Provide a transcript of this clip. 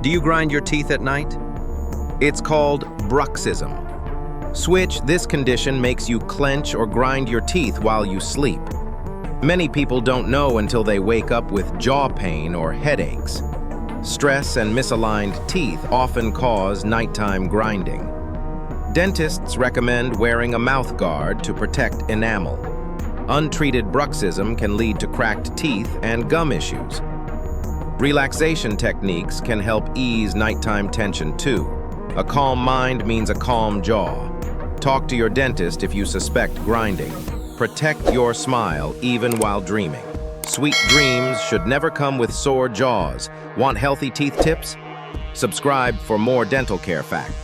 Do you grind your teeth at night? It's called bruxism. This condition makes you clench or grind your teeth while you sleep. Many people don't know until they wake up with jaw pain or headaches. Stress and misaligned teeth often cause nighttime grinding. Dentists recommend wearing a mouthguard to protect enamel. Untreated bruxism can lead to cracked teeth and gum issues. Relaxation techniques can help ease nighttime tension too. A calm mind means a calm jaw. Talk to your dentist if you suspect grinding. Protect your smile even while dreaming. Sweet dreams should never come with sore jaws. Want healthy teeth tips? Subscribe for more dental care facts.